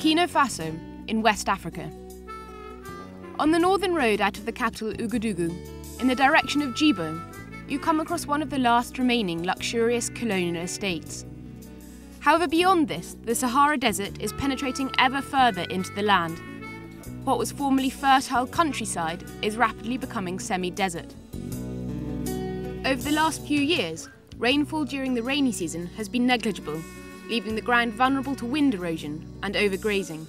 Burkina Faso, in West Africa. On the northern road out of the capital Ouagadougou, in the direction of Djibo, you come across one of the last remaining luxurious colonial estates. However, beyond this, the Sahara Desert is penetrating ever further into the land. What was formerly fertile countryside is rapidly becoming semi-desert. Over the last few years, rainfall during the rainy season has been negligible, leaving the ground vulnerable to wind erosion and overgrazing.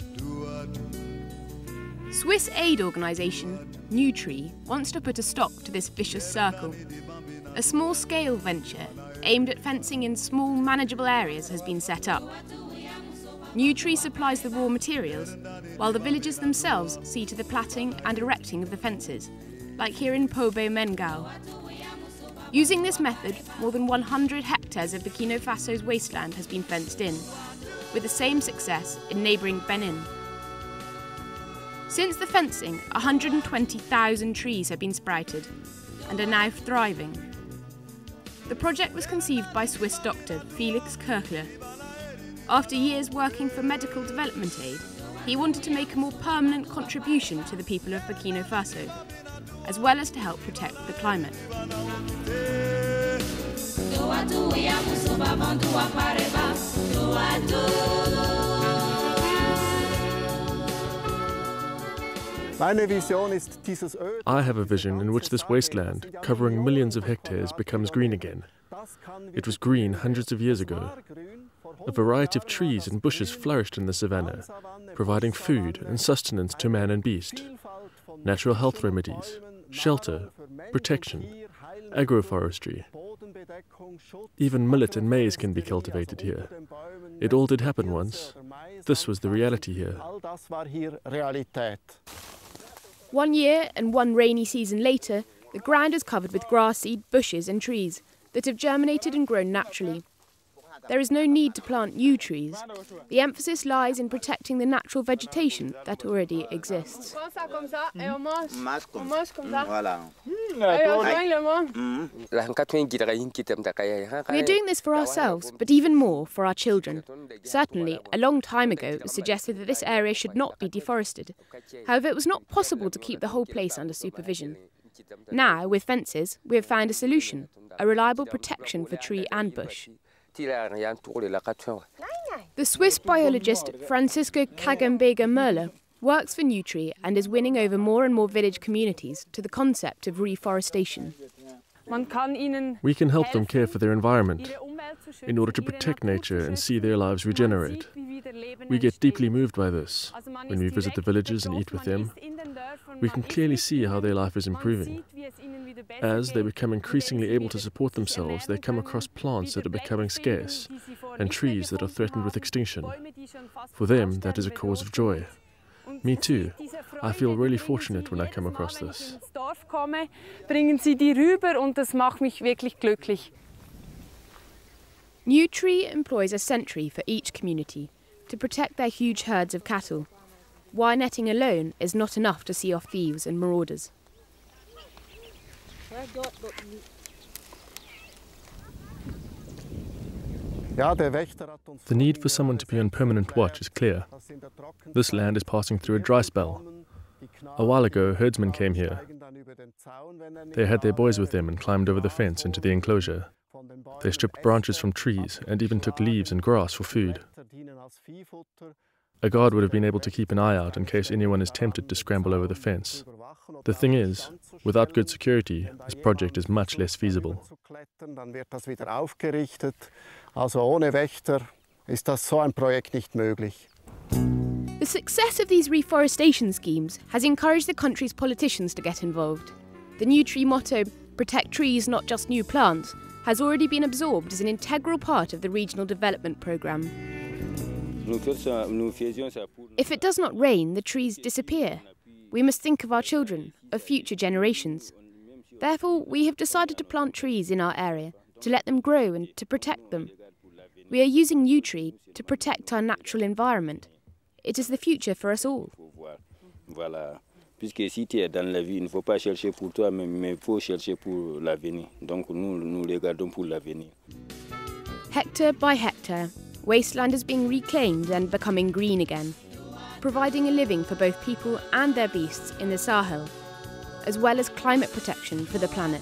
Swiss aid organisation Newtree wants to put a stop to this vicious circle. A small-scale venture aimed at fencing in small, manageable areas has been set up. Newtree supplies the raw materials, while the villagers themselves see to the plaiting and erecting of the fences, like here in Pobo Mengao. Using this method, more than 100 hectares of Burkina Faso's wasteland has been fenced in, with the same success in neighbouring Benin. Since the fencing, 120,000 trees have been sprouted and are now thriving. The project was conceived by Swiss doctor Felix Kirchler. After years working for medical development aid, he wanted to make a more permanent contribution to the people of Burkina Faso, as well as to help protect the climate. I have a vision in which this wasteland, covering millions of hectares, becomes green again. It was green hundreds of years ago. A variety of trees and bushes flourished in the savannah, providing food and sustenance to man and beast. Natural health remedies, shelter, protection, agroforestry. Even millet and maize can be cultivated here. It all did happen once. This was the reality here. 1 year and one rainy season later, the ground is covered with grass seed, bushes and trees that have germinated and grown naturally. There is no need to plant new trees. The emphasis lies in protecting the natural vegetation that already exists. We are doing this for ourselves, but even more for our children. Certainly, a long time ago, it was suggested that this area should not be deforested. However, it was not possible to keep the whole place under supervision. Now, with fences, we have found a solution, a reliable protection for tree and bush. The Swiss biologist Francisco Kagambega-Merle works for Newtree and is winning over more and more village communities to the concept of reforestation. We can help them care for their environment in order to protect nature and see their lives regenerate. We get deeply moved by this. When we visit the villages and eat with them, we can clearly see how their life is improving. As they become increasingly able to support themselves, they come across plants that are becoming scarce and trees that are threatened with extinction. For them, that is a cause of joy. Me too. I feel really fortunate when I come across this. Newtree employs a sentry for each community to protect their huge herds of cattle. Wire netting alone is not enough to see off thieves and marauders. The need for someone to be on permanent watch is clear. This land is passing through a dry spell. A while ago, herdsmen came here. They had their boys with them and climbed over the fence into the enclosure. They stripped branches from trees and even took leaves and grass for food. A guard would have been able to keep an eye out in case anyone is tempted to scramble over the fence. The thing is, without good security, this project is much less feasible. The success of these reforestation schemes has encouraged the country's politicians to get involved. The Newtree motto, "Protect trees, not just new plants," has already been absorbed as an integral part of the regional development programme. If it does not rain, the trees disappear. We must think of our children, of future generations. Therefore, we have decided to plant trees in our area, to let them grow and to protect them. We are using Newtree to protect our natural environment. It is the future for us all. Puisque si tu es dans la vie, il ne faut pas chercher pour toi, mais il faut chercher pour l'avenir. Donc nous regardons pour l'avenir. Hectare by hectare, wasteland is being reclaimed and becoming green again. providing a living for both people and their beasts in the Sahel, as well as climate protection for the planet.